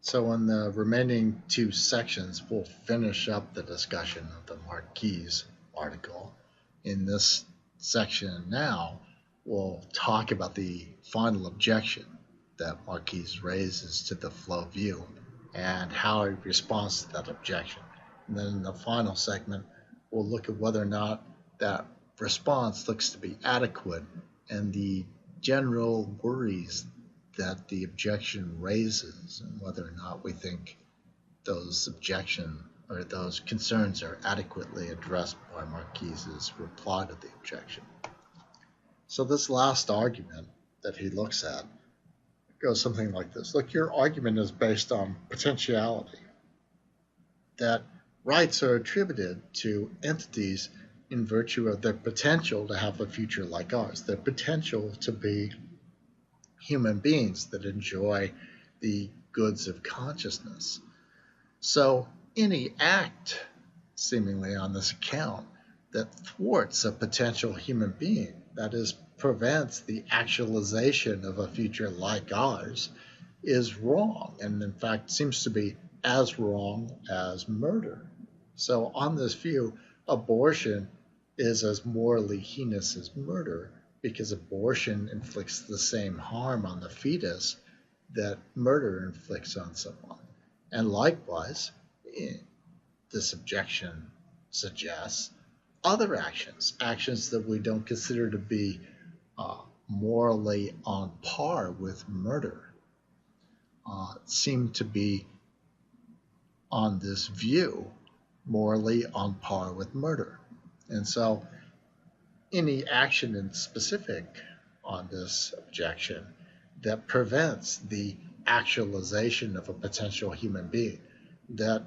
So in the remaining two sections, we'll finish up the discussion of the Marquis article. In this section now, we'll talk about the final objection that Marquis raises to the flow view and how he responds to that objection. And then in the final segment, we'll look at whether or not that response looks to be adequate and the general worries that the objection raises and whether or not we think those objection or those concerns are adequately addressed by Marquis's reply to the objection. So this last argument that he looks at goes something like this. Look, your argument is based on potentiality, that rights are attributed to entities in virtue of their potential to have a future like ours, their potential to be human beings that enjoy the goods of consciousness. So any act, seemingly on this account, that thwarts a potential human being, that is, prevents the actualization of a future like ours, is wrong, and in fact seems to be as wrong as murder. So on this view, abortion is as morally heinous as murder, because abortion inflicts the same harm on the fetus that murder inflicts on someone. And likewise, this objection suggests other actions that we don't consider to be morally on par with murder, seem to be, on this view, morally on par with murder. And so any action in specific on this objection that prevents the actualization of a potential human being, that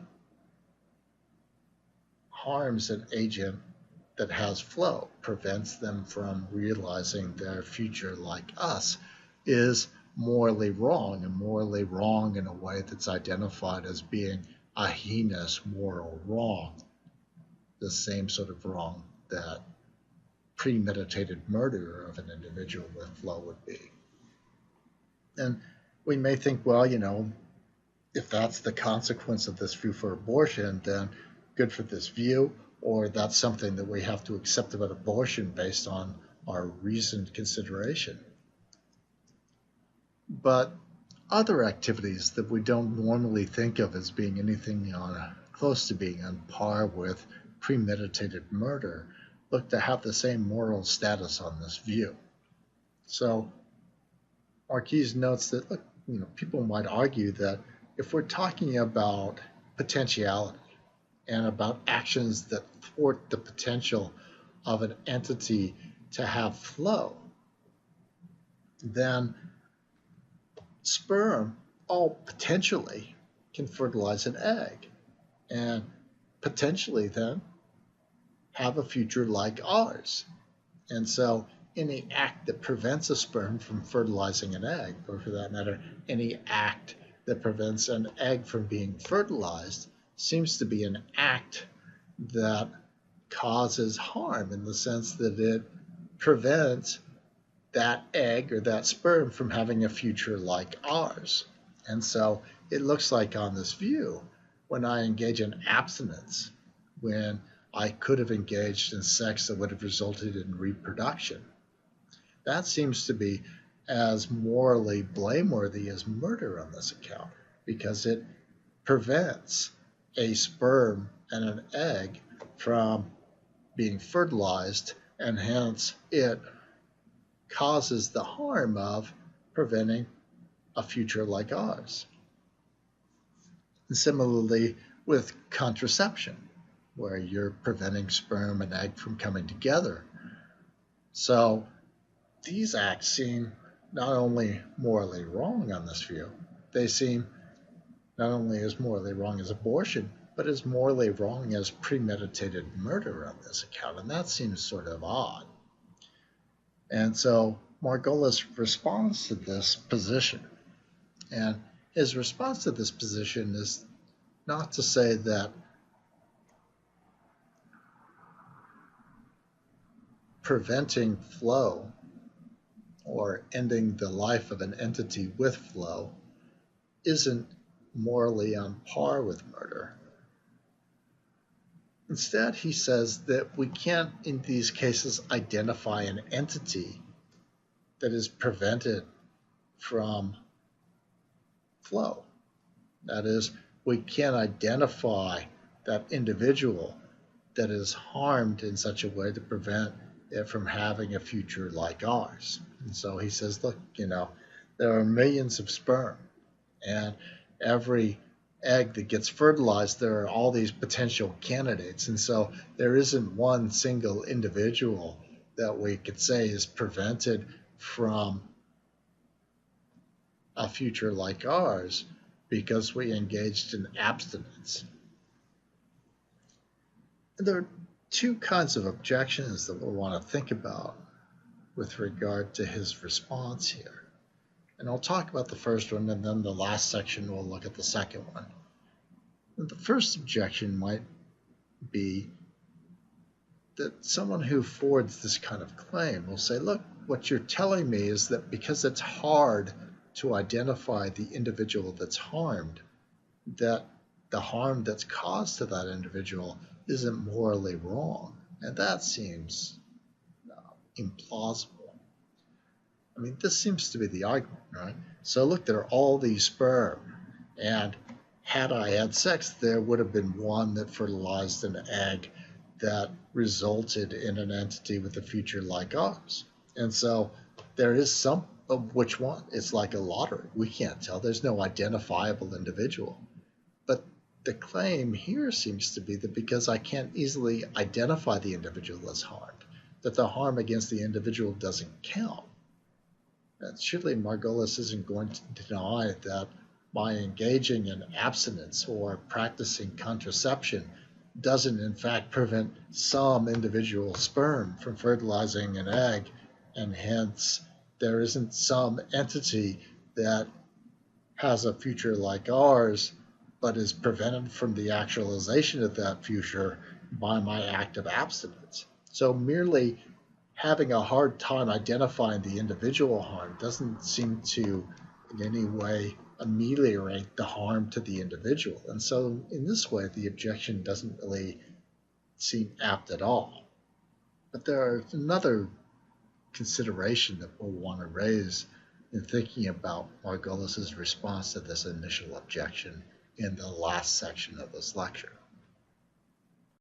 harms an agent that has flow, prevents them from realizing their future like us, is morally wrong, and morally wrong in a way that's identified as being a heinous moral wrong, the same sort of wrong that premeditated murder of an individual with flow would be. And we may think, well, if that's the consequence of this view for abortion, then good for this view, or that's something that we have to accept about abortion based on our reasoned consideration. But other activities that we don't normally think of as being anything close to being on par with premeditated murder look to have the same moral status on this view. So Marquis notes that, look, people might argue that if we're talking about potentiality and about actions that thwart the potential of an entity to have flow, then sperm all potentially can fertilize an egg and potentially then have a future like ours. And so any act that prevents a sperm from fertilizing an egg, or for that matter, any act that prevents an egg from being fertilized, seems to be an act that causes harm in the sense that it prevents that egg or that sperm from having a future like ours. And so it looks like on this view, when I engage in abstinence, when I could have engaged in sex that would have resulted in reproduction, that seems to be as morally blameworthy as murder on this account, because it prevents a sperm and an egg from being fertilized, and hence it causes the harm of preventing a future like ours. And similarly with contraception, where you're preventing sperm and egg from coming together. So these acts seem not only morally wrong on this view, they seem not only as morally wrong as abortion, but as morally wrong as premeditated murder on this account. And that seems sort of odd. And so Margolis responds to this position. And his response to this position is not to say that preventing flow or ending the life of an entity with flow isn't morally on par with murder. Instead, he says that we can't, in these cases, identify an entity that is prevented from flow. That is, we can't identify that individual that is harmed in such a way to prevent it from having a future like ours. And so he says, look, there are millions of sperm, and every egg that gets fertilized, there are all these potential candidates. And so there isn't one single individual that we could say is prevented from a future like ours because we engaged in abstinence. And there are two kinds of objections that we'll want to think about with regard to his response here. And I'll talk about the first one, and then the last section we'll look at the second one. And the first objection might be that someone who forwards this kind of claim will say, look, what you're telling me is that because it's hard to identify the individual that's harmed, that the harm that's caused to that individual isn't morally wrong. And that seems implausible. I mean, this seems to be the argument, right? So look, there are all these sperm, and had I had sex, there would have been one that fertilized an egg that resulted in an entity with a future like ours. And so there is some of which one. It's like a lottery. We can't tell. There's no identifiable individual. But the claim here seems to be that because I can't easily identify the individual that's harmed, that the harm against the individual doesn't count. And surely Margolis isn't going to deny that by engaging in abstinence or practicing contraception doesn't in fact prevent some individual sperm from fertilizing an egg, and hence there isn't some entity that has a future like ours but is prevented from the actualization of that future by my act of abstinence. So merely having a hard time identifying the individual harm doesn't seem to in any way ameliorate the harm to the individual. And so in this way, the objection doesn't really seem apt at all. But there's another consideration that we'll want to raise in thinking about Margolis's response to this initial objection in the last section of this lecture.